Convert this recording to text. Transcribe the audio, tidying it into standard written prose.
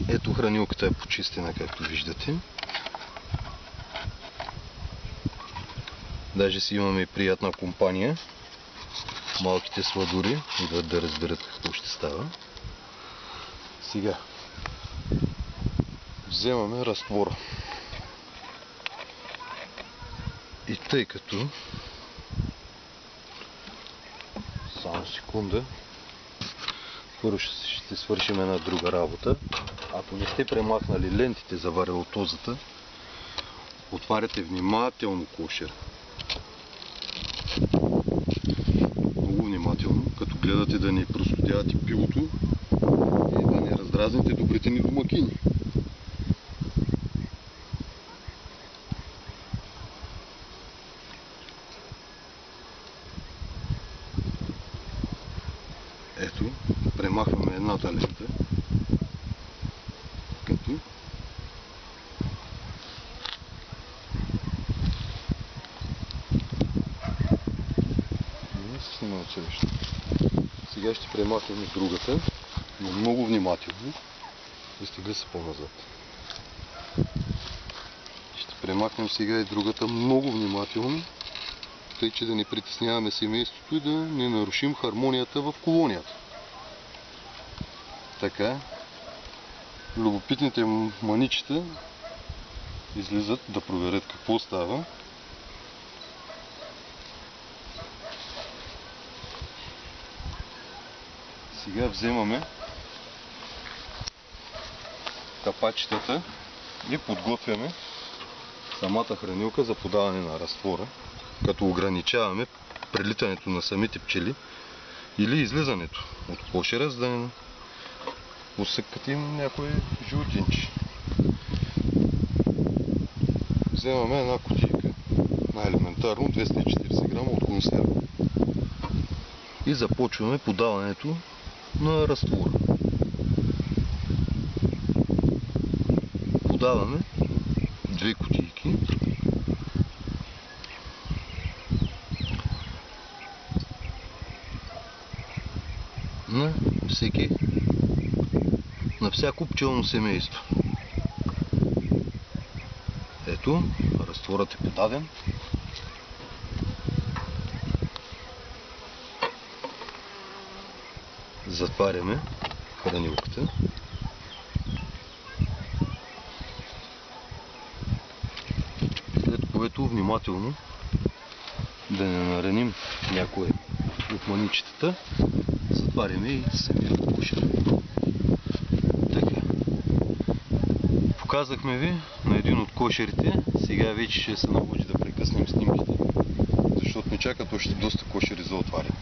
Ето, хранилката е почистена, както виждате. Даже си имаме и приятна компания. Малките сладури идват да разберат какво ще става. Сега вземаме разтвора. И тъй като... Само секунда. Първо ще свършим една друга работа. Ако не сте премахнали лентите за варилотозата, отваряте внимателно кошера. Много внимателно, като гледате да не простудявате пилото и да не раздразните добрите ни домакини. Ето, премахваме едната лента, като сега ще премахнем другата, но много внимателно. Изтегли се по-назад. Ще премахнем сега и другата много внимателно, тъй че да не притесняваме семейството и да не нарушим хармонията в колонията. Така, любопитните маничета излизат да проверят какво става. Сега вземаме капачетата и подготвяме самата хранилка за подаване на разтвора, като ограничаваме прелитането на самите пчели или излизането от кошера, за да не усъкатим някои животинче. Вземаме една кутийка, най-елементарно 240 грама от консерва и започваме подаването на разтвора. Подаваме 2 кутийки. На всяко пчелно семейство. Ето, разтворът е подаден. Затваряме хранилката. След което внимателно да не нараним някое от маничетата, затваряме и самия кошер. Така. Показахме ви на един от кошерите. Сега вече ще се наложи да прекъснем снимките, защото ни чакат още доста кошери за отваряне.